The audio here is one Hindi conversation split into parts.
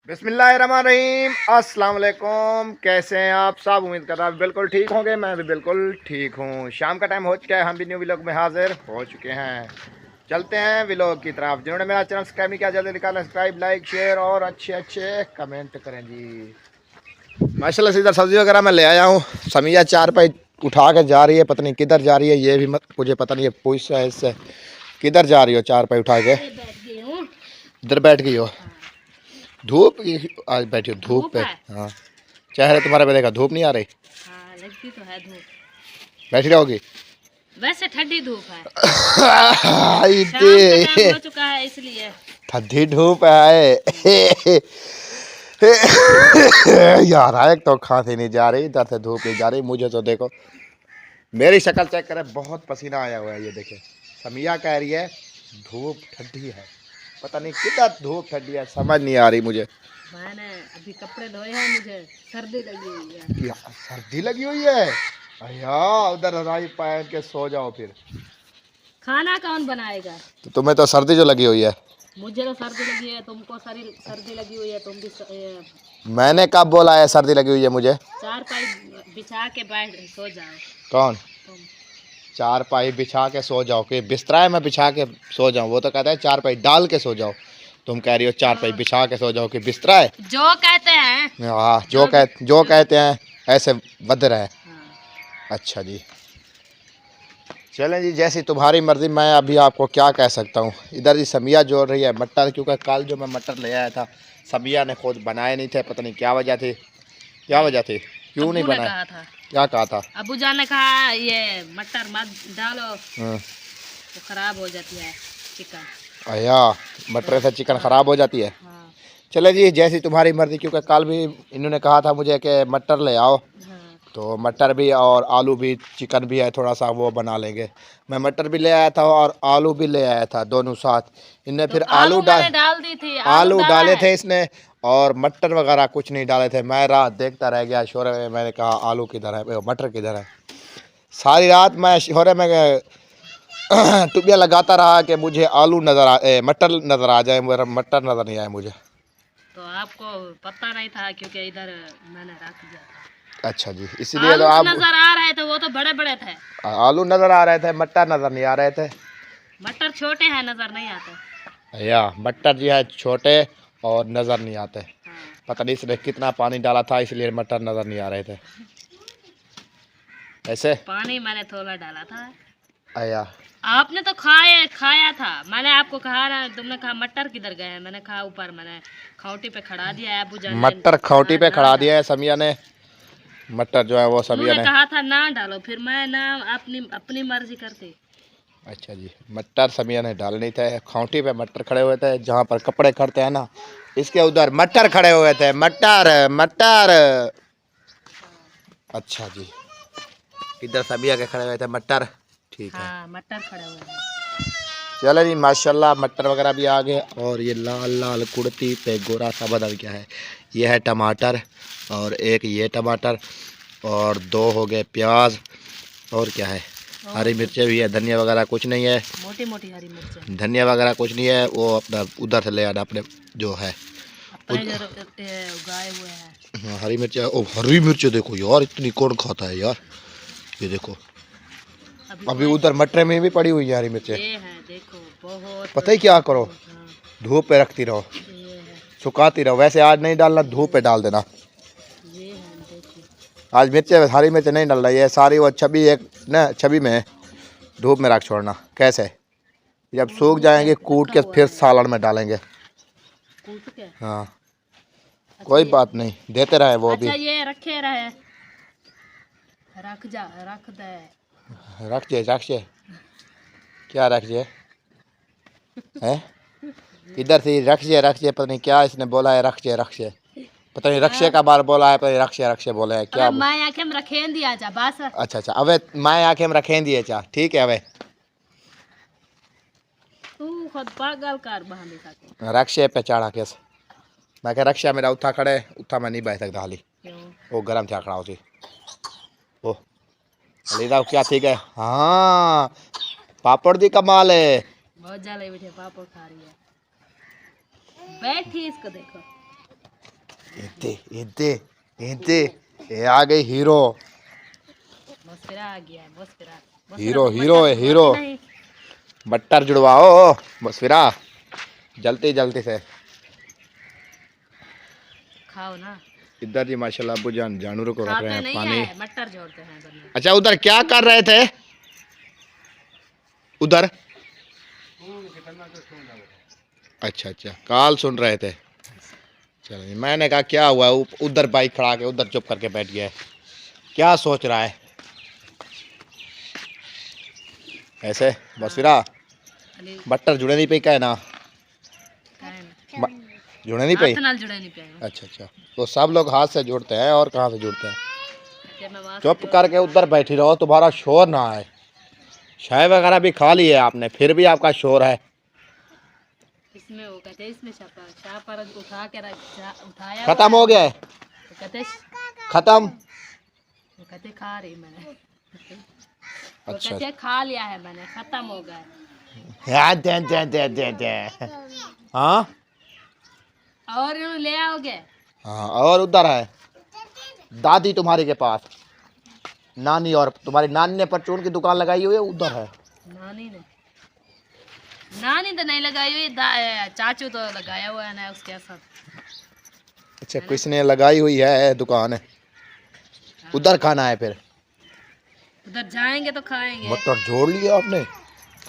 बिस्मिल्लाहिर्रहमानिर्रहीम। अस्सलाम वालेकुम। कैसे हैं आप सब? उम्मीद कर रहा हूँ बिल्कुल ठीक होंगे। मैं भी बिल्कुल ठीक हूँ। शाम का टाइम हो चुका है, हम भी न्यू व्लॉग में हाजिर हो चुके हैं। चलते हैं व्लॉग की तरफ। जिन्होंने मेरा चैनल सब्सक्राइब नहीं किया जल्दी निकालें सब्सक्राइब, लाइक, शेयर और अच्छे अच्छे कमेंट करें जी। माशाल्लाह से इधर सब्ज़ी वगैरह मैं ले आया हूँ। समिया चार पाई उठा के जा रही है, पता नहीं किधर जा रही है, ये भी मुझे पता नहीं है। पूछ है इससे किधर जा रही हो चार पाई उठा के? इधर बैठ गई हो? धूप आज बैठी हो धूप पे? हाँ, चेहरे तुम्हारे पे देखा, धूप नहीं आ रही? हाँ, लगती तो है धूप। बैठी रहोगी? वैसे ठंडी धूप है। शाम का टाइम हो चुका है इसलिए ठंडी धूप है। यार एक तो खांसी नहीं जा रही, इधर से धूप नहीं जा रही। मुझे तो देखो मेरी शक्ल चेक करें, बहुत पसीना आया हुआ है। ये देखे, समिया कह रही है धूप ठंडी है, पता नहीं किधर धूप ठंडी है, समझ नहीं आ रही मुझे। मैंने अभी कपड़े धोए हैं, मुझे सर्दी लगी हुई है। यार सर्दी लगी हुई है? अया उधर रजाई पहन के सो जाओ फिर। खाना कौन बनाएगा? तो तुम्हें तो सर्दी जो लगी हुई है। मुझे तो सर्दी लगी है, तुमको सर्दी लगी हुई है, तुम भी मैंने कब बोला है सर्दी लगी हुई है मुझे? चार पाई बिछा के बैठ सो जाओ। कौन? तुम। चार पाई बिछा के सो जाओ? कि बिस्तरा है मैं बिछा के सो जाऊं? वो तो कहता है चार पाई डाल के सो जाओ। तुम कह रही हो चार पाई बिछा के सो जाओ कि बिस्तरा है? जो कहते हैं। हाँ, जो कहते हैं ऐसे बद रहे। हाँ। अच्छा जी, चलें जी, जैसी तुम्हारी मर्जी। मैं अभी आपको क्या कह सकता हूँ। इधर जी समिया जोड़ रही है मटर, क्योंकि कल जो मैं मटर ले आया था समिया ने खुद बनाए नहीं थे, पता नहीं क्या वजह थी। क्या वजह थी, क्यों नहीं बनाए? कहा था। क्या कहा था? अबू जान ने कहा ये मटर मत डालो तो खराब हो जाती है चिकन। अया मटर से चिकन ख़राब हो जाती है? हाँ। चले जी, जैसी तुम्हारी मर्जी। क्योंकि कल भी इन्होंने कहा था मुझे कि मटर ले आओ, हाँ। तो मटर भी और आलू भी, चिकन भी है थोड़ा सा, वो बना लेंगे। मैं मटर भी ले आया था और आलू भी ले आया था, दोनों साथ। इनने तो फिर आलू डाल दी थी। आलू डाले थे इसने, और मटर वगैरह कुछ नहीं डाले थे। मैं रात देखता रह गया शोरे में। मैंने कहा आलू किधर है, मटर किधर है। सारी रात मैं शोरे में टुबिया लगाता रहा कि मुझे आलू मटर नज़र आ जाए, मेरा मटर नज़र नहीं आया मुझे। तो आपको पता नहीं था क्योंकि इधर मैंने रख दिया था। अच्छा जी, इसलिए आलू तो आप नजर आ रहे थे, वो तो बड़े बड़े थे। आलू नज़र आ रहे थे, मटर नज़र नहीं आ रहे थे। मटर छोटे हैं, नजर नहीं आते। या मटर जी है छोटे और नज़र नहीं आते। हाँ। पता नहीं इसने कितना पानी डाला था, इसलिए मटर नज़र नहीं आ रहे थे। ऐसे पानी मैंने थोड़ा डाला था। आया आपने तो खाया था। मैंने आपको कहा ना, तुमने कहा मटर किधर गए हैं, मैंने कहा ऊपर। मैंने खौटी पे खड़ा दिया है। अबू जान मटर खौटी पे खड़ा दिया है समिया ने। मटर जो है वो समिया ने कहा था ना डालो, फिर मैं ना अपनी मर्जी करती। अच्छा जी, मटर समिया ने डाल नहीं थे। खौटी पे मटर खड़े हुए थे, जहाँ पर कपड़े खड़ते हैं ना, इसके उधर मटर खड़े हुए थे। मटर मटर। अच्छा जी, इधर समिया के खड़े हुए थे मटर। ठीक है। हाँ, मटर खड़े हुए हैं। चलो जी, माशाल्लाह मटर वगैरह भी आ गए। और ये लाल लाल कुर्ती पे गोरा सा बदल गया है। ये है टमाटर, और एक ये टमाटर, और दो हो गए प्याज, और क्या है, हरी मिर्चें भी है। धनिया वगैरह कुछ नहीं है, मोटी मोटी हरी मिर्च। धनिया वगैरह कुछ नहीं है। वो अपना उधर से ले आना अपने जो है उगाए हुए हैं। हाँ, हरी मिर्चें। ओ हरी मिर्चें देखो यार, इतनी कौन खाता है यार। ये देखो अभी उधर मटर में भी पड़ी हुई है हरी मिर्चें। ये है देखो, बहुत। पता ही क्या करो, धूप पे रखती रहो, सुखाती रहो। वैसे आज नहीं डालना, धूप पे डाल देना। ये है देखो, आज मिर्चें, हरी मिर्च नहीं डाल रही है सारी। वो छबी एक ना, छबी में धूप में रख छोड़ना। कैसे? जब सूख जाएंगे कूट के फिर सालन में डालेंगे। कूट के? हाँ, कोई बात नहीं, देते रहे वो भी। अच्छा, ये रखे रहे, रख दे। रख जे क्या रख जे है? इधर से रख जे, पता नहीं क्या इसने बोला है। रख जे पता नहीं रक्षे का बार बोला है, पता नहीं रक्षे बोले है क्या। मैं आके हम रखें दिया जा बस। अच्छा, अबे मैं आके हम रखें दिए चा, ठीक है। अबे तू खुद पागल कर बहाने का। रक्षे पे चढ़ा के मैं कह रक्षा मेरा उठा खड़े, उठा मैं नहीं बैठ सकता हाली। वो गर्म था खड़ा होती वो लीदा क्या, ठीक है। हाँ, पापड़ दी कमाल है। बहुत ज्यादा बैठे पापड़ खा रही है। बैठी इसको देखो। ये आ गई हीरो। मुस्कुरा आ गया है, मुस्कुरा हीरो हीरो है हीरो। मट्टर जुड़वाओ बस फिरा जल्दी जल्दी से। खाओ ना। इधर जी माशाल्लाह अब्बू जान जानवरों को रख रहे खाते हैं नहीं पानी। है, मटर जोड़ते हैं बढ़िया। अच्छा उधर क्या कर रहे थे उधर? अच्छा अच्छा काल सुन रहे थे। चलो मैंने कहा क्या हुआ उधर बाइक खड़ा के उधर चुप करके बैठ गया है, क्या सोच रहा है ऐसे? बस फिरा खाली बट्टर जुड़े नहीं पे का है ना, खाए ना। जुड़े नहीं पे। हाथ नाल जुड़े नहीं पे। अच्छा अच्छा तो सब लोग हाथ से जुड़ते हैं और कहाँ से जुड़ते हैं? जब मैं वहाँ से चुप जोड़- करके उधर बैठी रहो, तुम्हारा शोर ना आए। चाय वगैरह भी खा ली है आपने फिर भी आपका शोर है। इसमें वो कहते हैं इसमें शाह पर उठा के उठाया खत्म हो गया है? तो कहते खत्म? वो कहते खा रही मैंने। वो अच्छा कहते खा लिया है मैंने, खत्म हो गया। हाँ और ले आओगे? हाँ और उधर है दादी तुम्हारी के पास, नानी, और तुम्हारी नानी ने परचून की दुकान लगाई हुई है उधर है। नानी तो नहीं लगाई हुई, चाचू तो लगाया हुआ है ना उसके साथ। अच्छा किसने लगाई हुई है दुकान? उधर खाना है फिर? उधर जाएंगे तो खाएंगे। मटर जोड़ लिया आपने?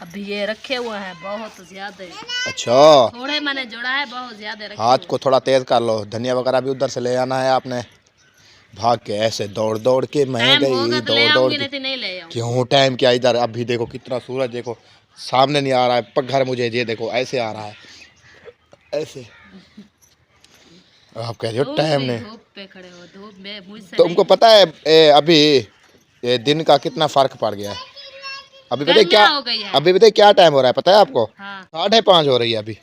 अभी ये रखे हुए हैं बहुत ज्यादा। अच्छा थोड़े मैंने जोड़ा है, बहुत ज्यादा रखे हाथ हुए को थोड़ा तेज कर लो। धनिया वगैरह भी उधर से ले आना है आपने। भाग के ऐसे दौड़ दौड़ के मैं टाइम होगा गई तो ले दौड़ दौड़ आऊंगी, के। नहीं तो नहीं ले आऊंगी। क्यों टाइम क्या इधर अभी देखो कितना सूरज देखो सामने नहीं आ रहा है पगहर मुझे ये देखो ऐसे आ रहा है ऐसे। आप कह रहे हो टाइम नहीं? धूप पे खड़े हो, धूप में मुझसे तुमको पता है अभी ये दिन का कितना फर्क पड़ गया है? अभी बताइए क्या, हो गई है। अभी बताइए क्या टाइम हो रहा है पता है आपको? हाँ 5:30 हो रही है अभी।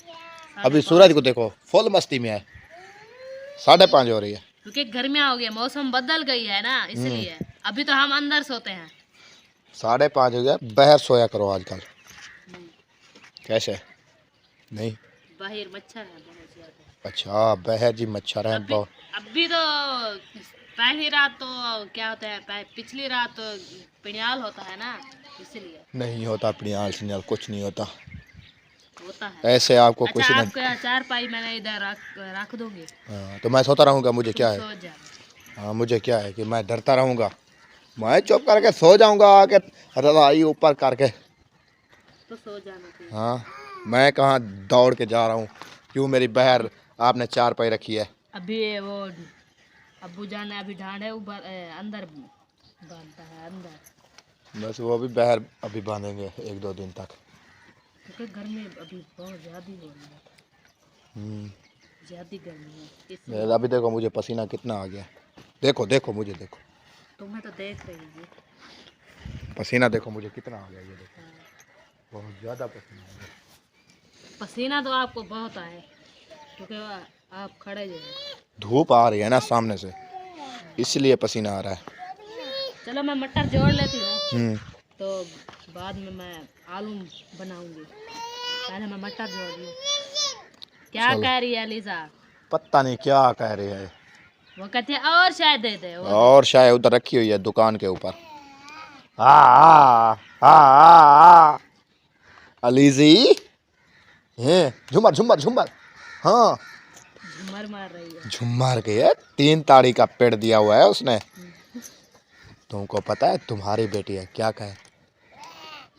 अभी सूरज को देखो फुल मस्ती में है, 5:30 हो रही है। क्योंकि गर्मियाँ हो गई, मौसम बदल गई है ना इसलिए। अभी तो हम अंदर सोते हैं। 5:30 हो गया। बाहर सोया करो आजकल। कैसे नहीं? बाहर मच्छर है बहुत ज्यादा। अच्छा बाहर जी मच्छर है बहुत। अभी तो पहली रात तो क्या होता है, पिछली रात तो पिनियाल होता है ना इसलिए। नहीं होता पिनियाल सिनियाल कुछ नहीं होता होता है ऐसे आपको अच्छा, कुछ नहीं। आपका चार पाई मैंने इधर रख दूंगी। हाँ, तो मैं सोता रहूँगा मुझे क्या है? सो जाना। हाँ मुझे क्या है कि मैं डरता रहूँगा? मैं चुप करके सो जाऊँगा आके रजाई ऊपर करके। तो सो जाना चाहिए। हाँ मैं कहाँ दौड़ के जा रहा हूँ? क्यों मेरी बहर आपने चार पाई रखी है? अभी वो अब्बू जान अभी ढांढे ऊपर अंदर बांधता है अंदर। बस वो भी बहर अभी बांधेंगे 1-2 दिन तक। क्योंकि गर्मी अभी बहुत ज़्यादा हो रही है, ज़्यादा गर्मी है इसलिए। अभी देखो मुझे पसीना कितना आ गया। देखो देखो मुझे देखो, तुम्हें तो देख रही है। पसीना देखो मुझे कितना आ गया। ये देखो बहुत ज़्यादा पसीना आ गया। पसीना तो आपको बहुत आए क्योंकि आप खड़े जो हैं। धूप आ रही है ना सामने से इसलिए पसीना आ रहा है। चलो मैं मटर जोड़ लेती हूँ तो बाद में मैं आलू बनाऊंगी। पहले मैं मटर जोड़ लूँ। क्या कह रही है लीजा? पता नहीं क्या कह रही है। वो कहती है और शायद दे दे। और शायद उधर रखी हुई है दुकान के ऊपर। हाँ अलीजी है झुमर झुमर झुमर। हाँ झुमर मार रही है। झुमर के है 3 ताड़ी का पेड़ दिया हुआ है उसने। तुमको पता है तुम्हारी बेटी है क्या कहे?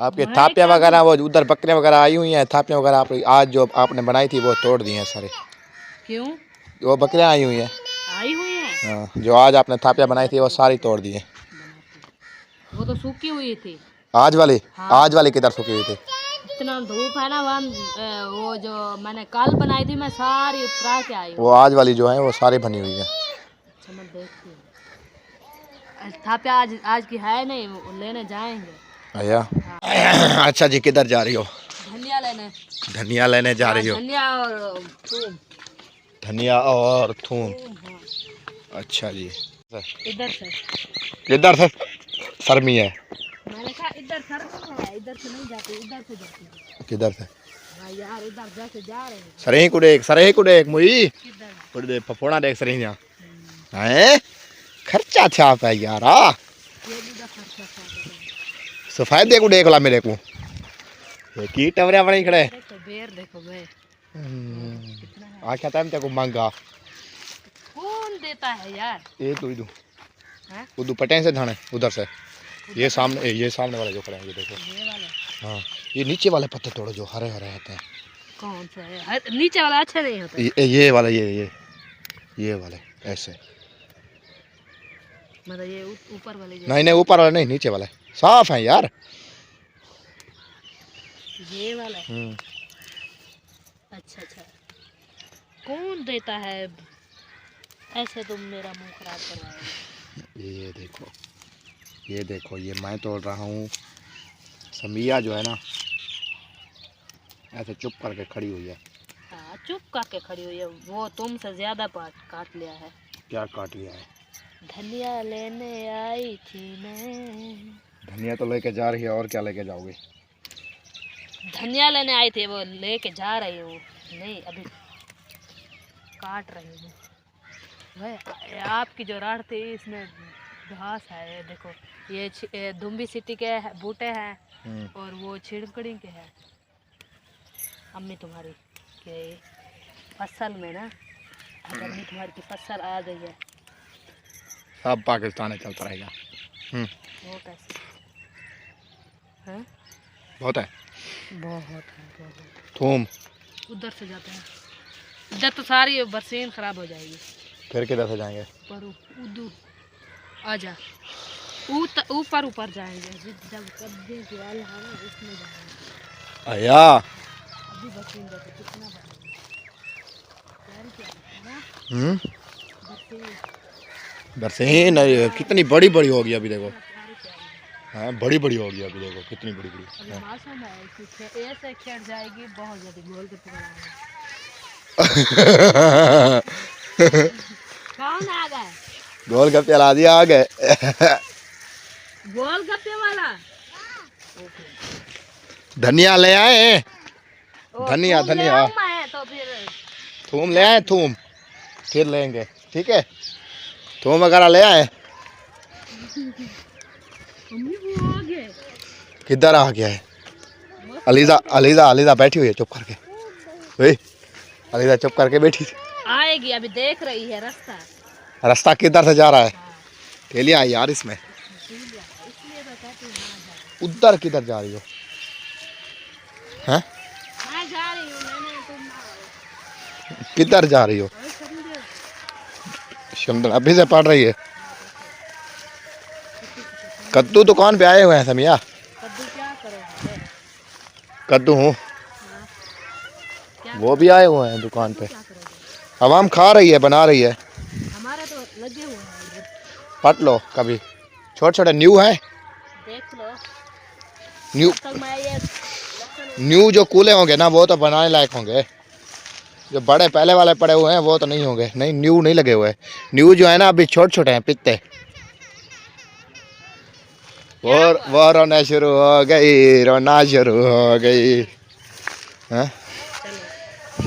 आपके थापियाँ वगैरह वो उधर बकरियाँ वगैरह आई हुई हैं, थापियाँ वगैरह आप आज जो आपने बनाई थी वो तोड़ दी हैं सारे। क्यों? वो बकरियाँ आई हुई हैं। आई हुई है। हाँ जो आज आपने थापियाँ बनाई थी वो सारी तोड़ दी हैं। वो तो सूखी हुई थी आज वाली? हाँ। आज वाली किधर सूखी हुई थी? इतना धूप है ना वहाँ। वो जो मैंने कल बनाई थी मैं सारी उपरा के आई हूँ। वो आज वाली जो है वो सारी बनी हुई है। अच्छा मैं देखती हूँ। थापिया आज की है नहीं, वो लेने जाएंगे। भैया अच्छा जी किधर जा रही हो? धनिया लेने। धनिया लेने जा रही हो? धनिया और थूम। धनिया और थूम। हाँ। अच्छा जी इधर से। किधर से शर्मी है? मैंने कहा इधर सर है, इधर से नहीं जाती, इधर से जाती है। किधर से? हाँ यार इधर जैसे जा रहे हैं सरही को देख मुई किधर कुछ देख फफोड़ा देख सरही जा हैं खर्चा छाप है यार आ ये भी खर्चा था सफाई देख ला मेरे को ये की टवरे बड़ी खड़े देखो बेर देखो बे कितना है आख्या टाइम तेको मांगा कौन देता है यार ये तू इधर हैं उधर पटे से धाने उधर से ये सामने वाले जो खड़े हैं ये देखो ये वाला हाँ ये नीचे वाले पत्ते तोड़ो जो हरे हरे होते हैं कौन सा है नीचे वाला अच्छा नहीं होता ये वाला ये वाले ऐसे मतलब ये ऊपर वाले नहीं ऊपर वाला नहीं नीचे वाला साफ है यार ये वाला अच्छा अच्छा कौन देता है ऐसे तुम मेरा मुंह खराब करवाओगे ये देखो ये मैं तोड़ रहा हूँ समिया जो है ना ऐसे चुप करके खड़ी हुई है हाँ चुप करके खड़ी हुई है वो तुमसे ज्यादा काट लिया है क्या काट लिया है धनिया लेने आई थी मैं धनिया तो लेके जा रही है और क्या लेके जाओगे धनिया लेने आई थी वो लेके जा रही हूँ नहीं अभी काट रही हूँ वह आपकी जो राड थी इसमें घास है ये देखो ये दुम्बी सिटी के बूटे हैं और वो छिड़कड़ी के हैं अम्मी तुम्हारी के फसल में ना अगर अम्मी तुम्हारी की फसल आ गई है सब पाकिस्तान में चलता रहेगा वो कैसे हैं बहुत है बहुत थूम उधर से जाते हैं इधर तो सारी बरसीन खराब हो जाएगी फिर किधर से जाएंगे पर उधर आजा ऊपर जाएंगे जब कब्जे के वाला है ना उसमें जाएंगे आया अभी बरसीन देखो कितना बड़ा प्यारी प्यारी है ना बरसीन कितनी बड़ी बड़ी होगी अभी देखो प्यारी प्यारी हाँ बड़ी बड़ी होगी अभी देखो कितनी बड़ी बड़ी अभी मौसम है कि ऐसे खेत जाएगी बहुत जल्दी गोल के पकड़ाएंगे कौन आ गए गोल गप्पे ला दिया आ गए गोल गप्पे वाला धनिया ले आए धनिया थूम ले धनिया आऊं मैं तो फिर थूम ले आए थूम फिर लेंगे ठीक है थूम वगैरह ले आए मम्मी वो आ गए किधर आ गया है अलीजा बैठी हुई है चुप करके वही अलीजा चुप करके बैठी थी आएगी अभी देख रही है रास्ता किधर से जा रहा है ठेलिया है यार इसमें इसलिए तो कहती हूँ ना जा उधर किधर जा रही हो हैं मैं जा रही हूँ मैंने तुम किधर जा रही हो शमदन अभी से पढ़ रही है कद्दू दुकान पे आए हुए हैं समिया कद्दू क्या करोगे कद्दू हूँ वो भी आए हुए हैं दुकान पे क्या करोगे अब हम खा रही है बना रही है हमारे तो लगे हुए हैं पट लो कभी छोटे छोटे न्यू है देख लो न्यू तब मैं ये न्यू जो कूले होंगे ना वो तो बनाने लायक होंगे जो बड़े पहले वाले पड़े हुए हैं वो तो नहीं होंगे नहीं न्यू नहीं लगे हुए न्यू जो है ना अभी छोटे छोटे हैं पित्ते वो रोना शुरू हो गई हैं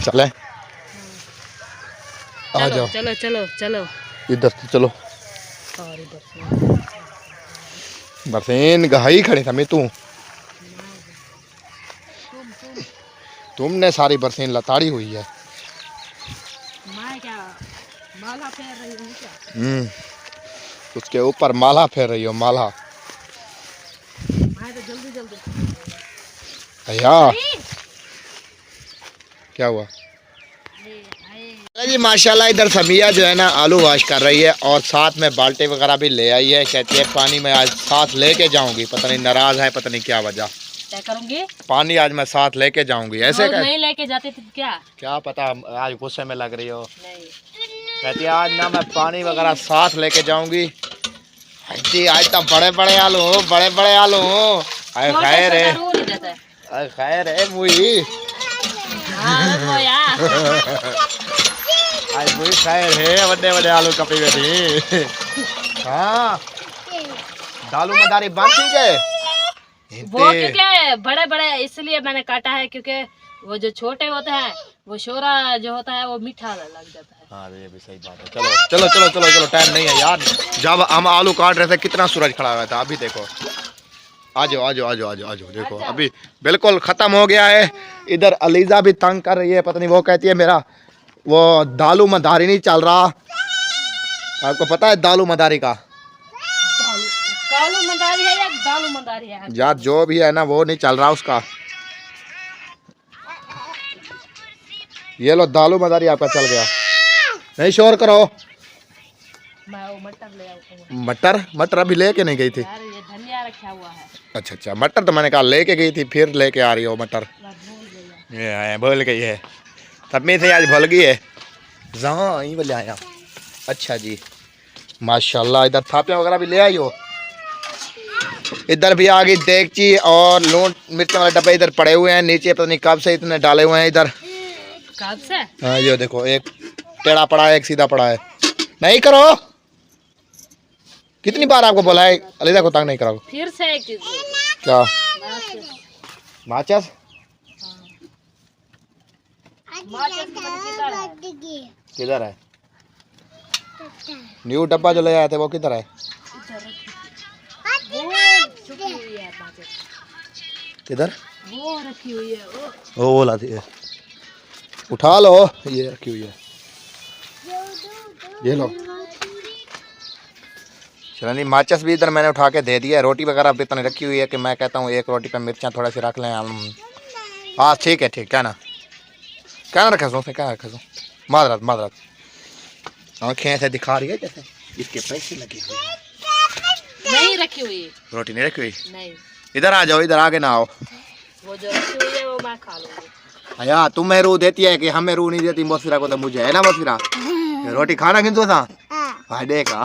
चले आ जाओ चलो चलो चलो इधर से चलो और इधर से बरसीन गहाई खड़ी था मैं तुमने सारी बरसीन लताड़ी हुई है मैं क्या माला फेर रही हूँ क्या उसके ऊपर माला फेर रही हो माला मैं तो जल्दी जल्दी भैया क्या हुआ जी माशाल्लाह इधर समिया जो है ना आलू वाश कर रही है और साथ में बाल्टी वगैरह भी ले आई है कहती है पानी में आज साथ लेके जाऊंगी पता नहीं नाराज है पता नहीं क्या वजह क्या करूँगी पानी आज मैं साथ लेके जाऊंगी ऐसे नहीं लेके जाते थे क्या पता आज गुस्से में लग रही हो नहीं कहती है आज ना मैं पानी वगैरह साथ लेके जाऊंगी जी आज तो बड़े बड़े आलू खैर है खैर है मुई आज मुई खैर है बड़े बड़े आलू कपी बैठी हाँ दालू मदारी बांध दी गए वो क्योंकि बड़े बड़े इसलिए मैंने काटा है क्योंकि वो जो छोटे होते हैं वो शोरा जो होता है वो मीठा लग जाता है। हाँ ये भी सही बात है। चलो चलो चलो चलो चलो, टाइम नहीं है यार। जब हम आलू काट रहे थे कितना सूरज खड़ा हुआ था, अभी देखो। आ जाओ आ जाओ आ जाओ आ जाओ आ जाओ, देखो अभी बिल्कुल खत्म हो गया है। इधर अलीजा भी तंग कर रही है, पता नहीं वो कहती है मेरा वो दालू मदारी नहीं चल रहा। आपको पता है दालू मदारी का? कालू मदारी है या दालू मदारी है यार जो भी है ना वो नहीं चल रहा उसका। ये लो दालू मदारी आपका चल गया। नहीं शोर करो। मैं वो मटर ले आऊंगा। मटर? मटर अभी लेके नहीं गई थी? यार ये धनिया रखा हुआ है। अच्छा अच्छा, मटर तो मैंने कहा लेके गई थी, फिर लेके आ रही हो मटर। मैं भूल गया। ये भूल गई है, तब में से आज भूल गई है। जहाँ ही बोले आया। अच्छा जी माशाल्लाह, इधर थापियाँ वगैरह भी ले आई हो। इधर भी आ गई देगची और लून मिर्च वाले डब्बे इधर पड़े हुए हैं नीचे, पता नहीं कब से इतने डाले हुए हैं इधर। कब से? हाँ ये देखो, एक टेढ़ा पड़ा है एक सीधा पड़ा है। नहीं करो, कितनी बार आपको बोला है अलीजा को तंग नहीं करो। फिर से एक चीज क्या? माचिस। माचिस? किधर है? न्यू डब्बा जो ले आए थे वो किधर है? किधर? वो रखी हुई है वो लाती है, उठा लो। ये रखी हुई है, ये लो। चलो माचिस भी इधर मैंने उठा के दे दिया है। रोटी वगैरह भी इतनी रखी हुई है कि मैं कहता हूँ एक रोटी पे मिर्चियाँ थोड़ा सी रख लें हम। हाँ ठीक है ठीक, क्या ना रखे सो, क्या रखे सो। मादरत मादरत, आँखें ऐसे दिखा रही है जैसे इसके पैसे लगे हुए हैं। नहीं रखी हुई, रोटी नहीं रखी हुई? नहीं। इधर आ जाओ, इधर आगे ना आओ। वो जो रखी हुई है वो मैं खा लूंगी। अया तुम्हें रू देती है कि हमें रू नहीं देती मोसफिरा को, तो मुझे है ना मोसफिरा। रोटी खाना किंतु था हाँ देखा।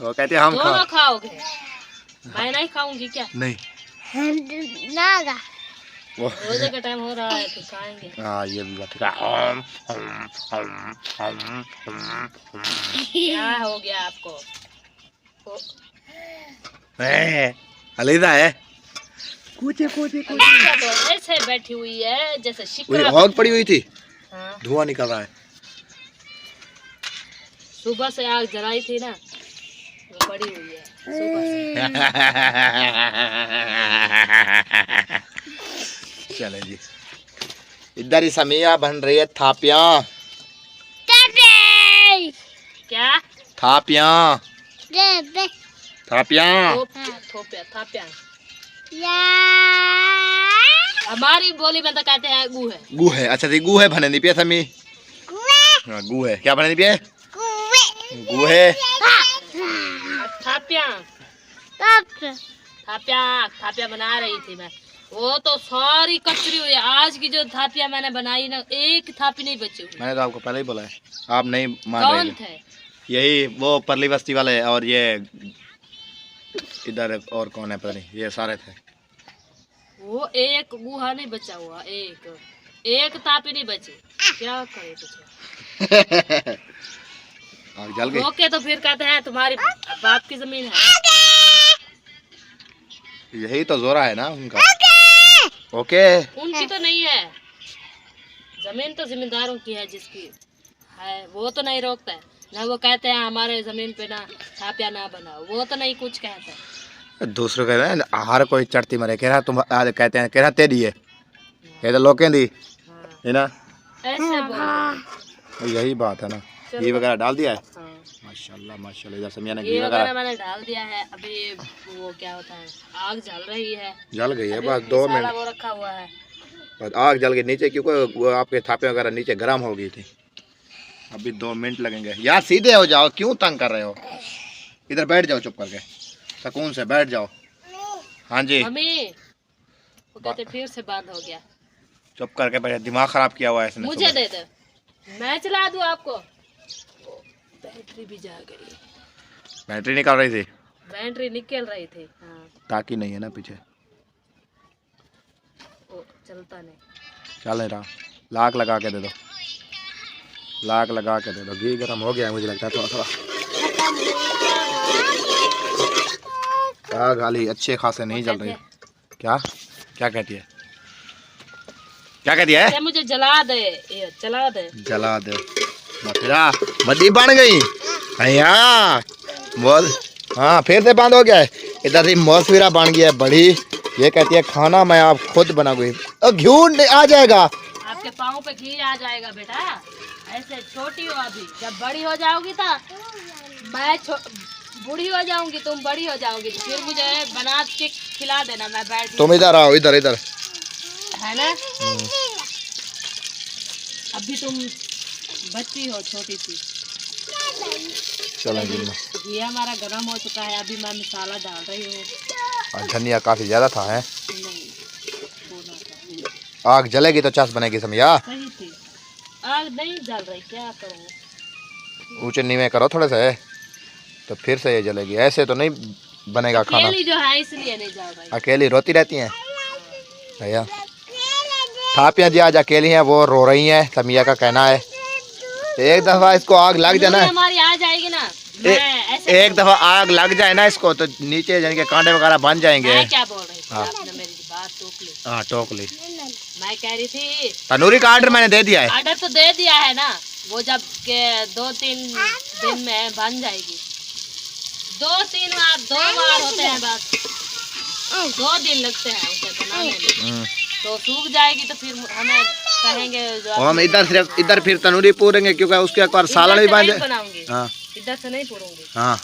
वो कहते हम दोनों खाओगे, मैं नहीं खाऊंगी क्या? नहीं रोजे का टाइम हो रहा है तो खाएंगे। हाँ ये भी बात क्या हो गया आपको? अलीजा है कुछ तो ऐसे बैठी हुई है जैसे शिकरा आग पड़ी हुई थी। हाँ। धुआं निकल रहा है। सुबह से आग जलाई थी ना, वो पड़ी हुई है सुबह से। चले जी, इधर ही समिया बन रही है थापियाँ। क्या? थापियाँ थापियाँ थापियाँ। हमारी बोली में तो कहते हैं गू है। गू है? अच्छा जी गू है बने नहीं पिया समी। हाँ गू है, क्या बने नहीं पिया? गू है। थापियाँ थापियाँ बना रही थी मैं, वो तो सारी कचरी हुई है। आज की जो थापियाँ मैंने बनाई ना, एक थापी नहीं बची हुई। मैंने तो आपको पहले ही बोला है, आप नहीं मान रहे। कौन थे? यही वो परली बस्ती वाले और ये इधर और कौन है पता नहीं, ये सारे थे। वो एक गुहा नहीं बचा हुआ, एक तापी नहीं बची। क्या करे तुझे? आग जल गई। ओके तो फिर कहते हैं तुम्हारी बाप की जमीन है। यही तो जोरा है ना उनका। ओके उनकी तो नहीं है, जमीन तो जिम्मेदारों की है, जिसकी है वो तो नहीं रोकता है ना। वो कहते हैं हमारे जमीन पे ना थापिया ना बनाओ, वो तो नहीं कुछ कहता है। दूसरों कह रहे हैं हर कोई चढ़ती मरे, कह रहा तुम कहते हैं, कह रहा तेरी है, ये तो लोकें दी है ना, ऐसे बोल। यही बात है ना। घी वगैरह डाल दिया है? हाँ। माशाल्लाह माशाल्लाह, इधर समिया ने घी घी वगैरह वगैरह मैंने डाल दिया है। अभी वो क्या होता है, आग जल रही है। जल गई है, अभी बस 2 मसाला मिनट वो रखा हुआ है। बस आग जल गई नीचे, क्योंकि वो आपके थापे वगैरह नीचे गर्म हो गई थी। अभी 2 मिनट लगेंगे। यार सीधे हो जाओ, क्यों तंग कर रहे हो? इधर बैठ जाओ चुप करके, सुकून से बैठ जाओ। हाँ जी मम्मी वो कहते फिर से बंद हो गया। चुप करके बैठ, दिमाग खराब किया हुआ है इसने। मुझे दे दे, मैं चला दूं आपको। बैटरी भी जा गई। बैटरी निकाल रही थी? बैटरी निकल रही थी। हाँ। ताकि नहीं है ना पीछे, वो चलता नहीं। चल नहीं रहा। लाख लगा के दे दो, लाख लगा के दे दो। घी गर्म हो गया है मुझे लगता है थोड़ा थोड़ा। आग हाली अच्छे खासे नहीं जल रही। क्या क्या कहती है? क्या कह दिया है? ये मुझे जला दे, ये जला दे। जला दे मथुरा बदी बन गई भैया बोल। हाँ फिर से बंद हो गया है। इधर से मौसफिरा बन गया है बड़ी। ये कहती है खाना मैं आप खुद बनाऊंगी। घी आ जाएगा आपके पाँव पे, घी आ जाएगा बेटा। ऐसे छोटी हो अभी, जब बड़ी हो जाओगी तो मैं बूढ़ी हो जाऊंगी, तुम बड़ी हो जाओगी, फिर मुझे बना के खिला देना, मैं बैठ। तुम इधर आओ, इधर इधर है ना। अभी तुम बच्ची हो छोटी सी। चलो घी हमारा गर्म हो चुका है, अभी मैं मसाला डाल रही हूँ। धनिया काफी ज्यादा था है। आग जलेगी तो चास बनेगी समझा। सही थी, आग नहीं जल रही, क्या करूँ। ऊंचे नीवे करो थोड़े से तो फिर से ये जलेगी, ऐसे तो नहीं बनेगा खाना। अकेली जो है इसलिए नहीं जल रही। अकेली रोती रहती हैं भैया। थापियाँ जी आज अकेली हैं, वो रो रही हैं, समिया का कहना है। एक दफा इसको आग लग जाए ना, हमारी आ जाएगी ना, एक दफा आग लग जाए ना इसको तो नीचे जाने के कांटे वगैरह बन जाएंगे। मैं क्या बोल रही थी, आपने मेरी बात टोक ली। हाँ टोक ली। मैं कह रही थी तंदूरी का ऑर्डर मैंने दे दिया है। ऑर्डर तो दे दिया है ना, वो जब के 2-3 दिन में बन जाएगी। 2-3 बार, 2 बार होते हैं बस, 2 दिन लगते हैं उसे बनाने में। तो सूख जाएगी तो फिर हमें कहेंगे जो हम इधर सिर्फ इधर फिर तंदूरी पूरेंगे क्योंकि उसके एक बार सालन भी बन जाए। बनाऊंगी। हाँ इधर से नहीं पूरूंगी। हाँ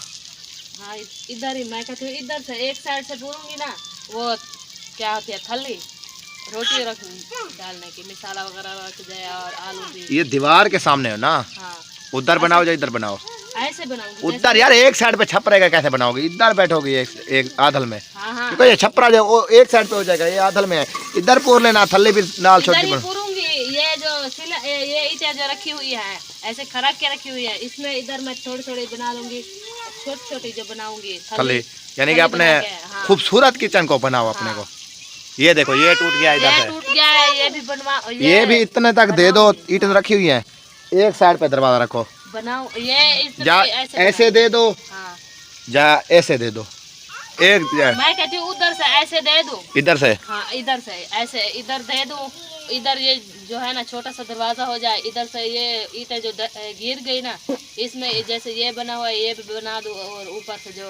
हाँ इधर ही, मैं कहती हूँ इधर से एक साइड से पूरूंगी ना, वो क्या होती है थल्ली, रोटी रख डालने की, मसाला वगैरह रख जाए और आलू भी। ये दीवार के सामने हो ना। हाँ उधर बनाओ या इधर बनाओ। ऐसे बनाऊंगी। उधर यार एक साइड पे छप रहेगा, कैसे बनाओगी? इधर बैठोगी एक आधल में। हाँ हाँ क्योंकि ये छपरा जो वो एक साइड पे हो जाएगा, ये आधल में है। इधर पूर लेना, थल्ली भी नाल छोटी बना। पूरूंगी। ये जो ये ईंटें जो रखी हुई है ऐसे खरक के रखी हुई है, इसमें इधर मैं थोड़ी थोड़ी बना लूंगी, छोटी छोटी जो बनाऊंगी थल्ली, यानी कि अपने खूबसूरत किचन को बनाओ अपने को। ये देखो ये टूट गया, इधर से टूट गया है, ये भी बनवा, ये भी इतने तक दे दो। ईंट रखी हुई है, एक साइड पे दरवाजा रखो। बनाओ ये जा ऐसे दे दो। हाँ। जा ऐसे दे दो। एक मैं कहती हूँ उधर से ऐसे दे दो, इधर से। हाँ इधर से ऐसे इधर दे दो। इधर ये जो है ना छोटा सा दरवाजा हो जाए, इधर से ये ईंटें जो गिर गई ना, इसमें जैसे ये बना हुआ है ये भी बना दो, और ऊपर से जो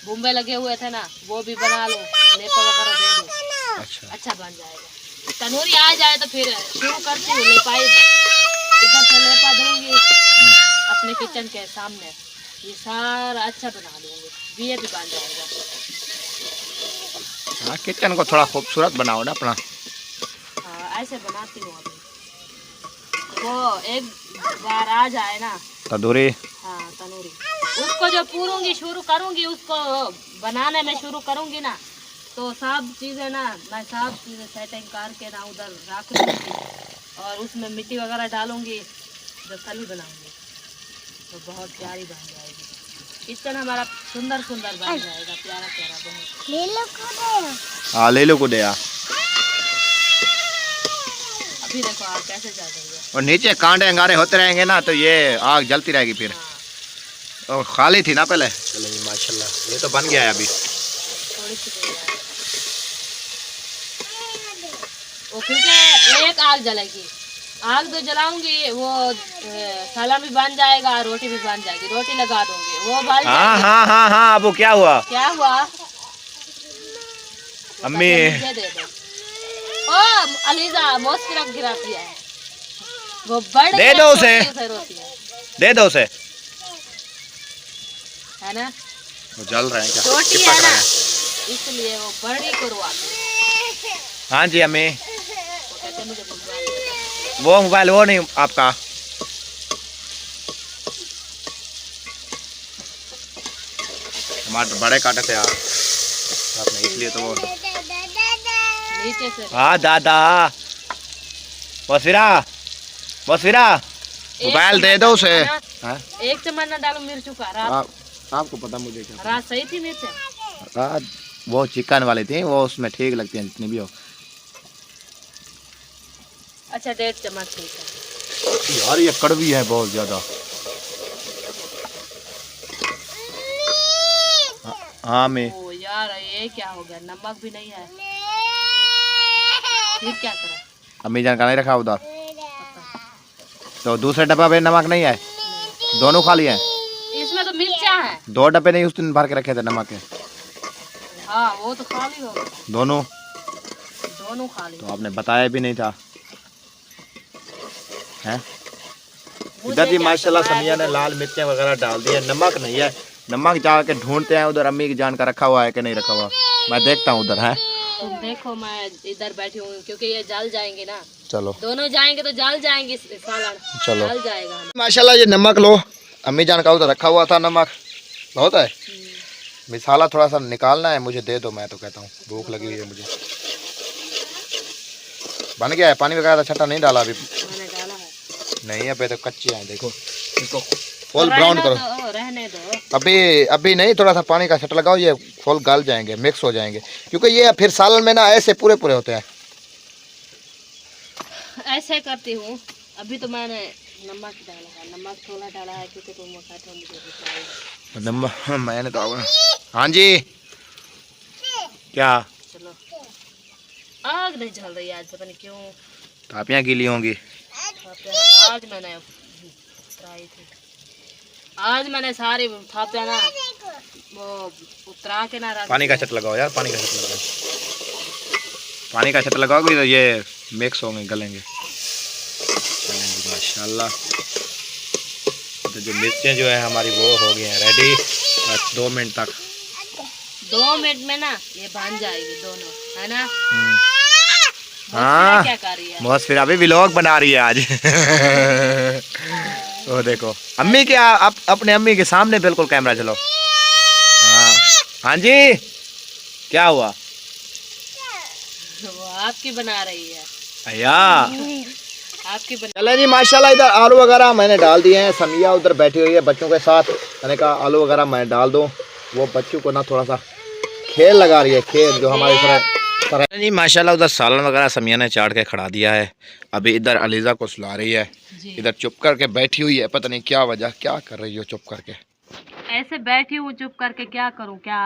बुम्बे लगे हुए थे ना वो भी बना लो, लेपा वगैरह दे दो। अच्छा बन जाएगा। तनूरी आ जाए तो फिर शुरू करती हूँ लेपाई। इधर से लेपा दूंगी अपने किचन के सामने, ये सारा अच्छा बना दूंगी, ये भी बन जाएगा। हाँ किचन को थोड़ा खूबसूरत बनाओ ना अपना। हाँ ऐसे बनाती हूँ अभी। वो एक बार आ जाए ना तंदूरी, हाँ तनूरी, उसको जो पूरूंगी शुरू करूंगी, उसको बनाने में शुरू करूंगी ना, तो सब चीज़ें ना मैं सब चीज़ें सेटिंग करके ना उधर रख दूँगी और उसमें मिट्टी वगैरह डालूंगी, जो थली बनाऊंगी तो बहुत प्यारी बन जाएगी। किचन हमारा सुंदर सुंदर बन जाएगा, प्यारा प्यारा बहुत। ले लो को दे। हाँ ले लो को दे। अभी देखो आग कैसे जल रही है, और नीचे कांटे अंगारे होते रहेंगे ना तो ये आग जलती रहेगी फिर। और खाली थी ना पहले। चलिए माशाल्लाह ये तो बन गया है अभी। थोड़ी सी देर है। वो क्योंकि एक आग जलेगी, आग तो जलाऊंगी वो सालन भी बन जाएगा, रोटी भी बन जाएगी, रोटी लगा दूंगी वो बन जाएगी। हाँ अब वो क्या हुआ? क्या हुआ अम्मी? दे दो। ओ अलीजा मौसफिरा गिरा दिया है, वो बड़ दे दो उसे, रोटी है, दे दो उसे, है ना। वो जल रहे हैं क्या? रोटी है ना इसलिए वो बड़ी करवाती है। हाँ जी अम्मी। वो कहते मुझे वो मोबाइल वो नहीं आपका। टमाटर बड़े काटे थे आप आपने, इसलिए तो वो नीचे से। हाँ दादा मौसफिरा, मौसफिरा मोबाइल दे दो उसे। एक चम्मच ना डालो मिर्चों का। रात आपको पता मुझे क्या? रात सही थी मिर्च, रात वो चिकन वाली थी, वो उसमें ठीक लगती है जितनी भी हो। अच्छा 1.5 चम्मच ठीक है। यार ये कड़वी है बहुत ज्यादा। हाँ मैं ओ यार ये क्या हो गया, नमक भी नहीं है, फिर क्या करा? अम्मी जान का नहीं रखा उधर? तो दूसरे डब्बा में नमक नहीं है? दोनों खाली हैं? इसमें तो मिर्चा है। 2 डब्बे नहीं उस दिन भर के रखे थे नमक के? हाँ वो तो खाली हो गए। दोनों खाली। तो आपने बताया भी नहीं था हैं? इधर जी माशाल्लाह समिया ने लाल मिर्चें वगैरह डाल दी है, नमक नहीं है। नमक जाके ढूंढते हैं उधर अम्मी की जान का रखा हुआ है कि नहीं रखा हुआ, मैं देखता हूँ उधर है। तुम देखो मैं इधर बैठी हूँ क्योंकि ये जल जाएंगे ना। चलो दोनों जाएंगे तो जल जाएंगे सालन। चलो जल जाएगा। माशाल्लाह ये नमक लो, अम्मी जान का उधर रखा हुआ था नमक, बहुत है। मिसाला थोड़ा सा निकालना है, मुझे दे दो, मैं तो कहता हूँ भूख लगी हुई है मुझे। बन गया है? पानी वगैरह छट्टा नहीं डाला अभी? मैंने डाला है। नहीं अभी तो कच्चे हैं, देखो इसको फुल ब्राउन करो। रहने दो अभी नहीं, थोड़ा सा पानी का छट्टा लगाओ, ये फुल गल जाएंगे, मिक्स हो जाएंगे, क्योंकि ये फिर सालन में ना ऐसे पूरे पूरे होते हैं। ऐसे करती हूँ। अभी तो मैंने नमक डाला है, नमक थोड़ा डाला है क्योंकि तुम नमक मैंने तो हाँ जी क्या? चलो आग नहीं जल रही आज, पता नहीं क्यों। थापियाँ गीली होंगी। आज मैंने उतराई थी, आज मैंने सारी थापियाँ ना वो उतरा के ना। पानी का छट लगाओ यार, पानी का छट लगाओ, पानी का छट लगाओगे तो ये मिक्स होंगे, गलेंगे। माशाल्लाह तो जो मिर्चें जो है हमारी वो हो गई हैं रेडी। बस 2 मिनट तक, 2 मिनट में ना ये बन जाएगी दोनों, है ना? हाँ क्या कर रही है? बस फिर अभी व्लॉग बना रही है आज। वो देखो अम्मी क्या, अपने अम्मी के सामने बिल्कुल कैमरा चलो। हाँ हाँ जी क्या हुआ? वो आपकी बना रही है। अया आपकी चले जी माशाल्लाह। इधर आलू वगैरह मैंने डाल दिए हैं, समिया उधर बैठी हुई है बच्चों के साथ। मैंने कहा आलू वगैरह मैं डाल दूँ, वो बच्चों को ना थोड़ा सा खेल लगा रही है, खेल जो हमारे तरह जी। माशाल्लाह उधर सालन वगैरह समिया ने चाट के खड़ा दिया है। अभी इधर अलीज़ा को सुला रही है, इधर चुप करके बैठी हुई है, पता नहीं क्या वजह, क्या कर रही हो चुप करके? ऐसे बैठी हूँ चुप करके, क्या करूँ? क्या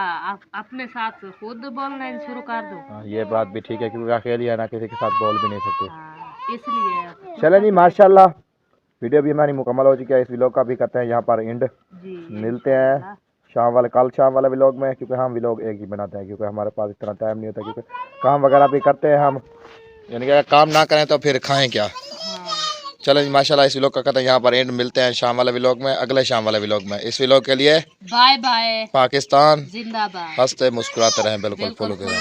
अपने साथ खुद बोलना शुरू कर दूँ? ये बात भी ठीक है क्योंकि अकेली है ना, किसी के साथ बोल भी नहीं सकते, इसलिए। चले जी माशाल्लाह वीडियो भी हमारी मुकम्मल हो चुकी है। इस व्लॉग का भी करते हैं यहाँ पर एंड। मिलते हैं शाम वाले, कल शाम वाले व्लॉग में, क्योंकि हम व्लॉग एक ही बनाते हैं क्योंकि हमारे पास इतना टाइम नहीं होता, क्योंकि काम वगैरह भी करते हैं हम, यानी कि अगर काम ना करें तो फिर खाएं क्या। चलो जी माशाल्लाह इस व्लॉग का करते हैं यहाँ पर एंड। मिलते हैं शाम वाले व्लॉग में, अगले शाम वाले व्लॉग में। इस व्लॉग के लिए बाय बाय। पाकिस्तान जिंदाबाद। हंसते मुस्कुराते रहें, बिल्कुल फॉलो करें।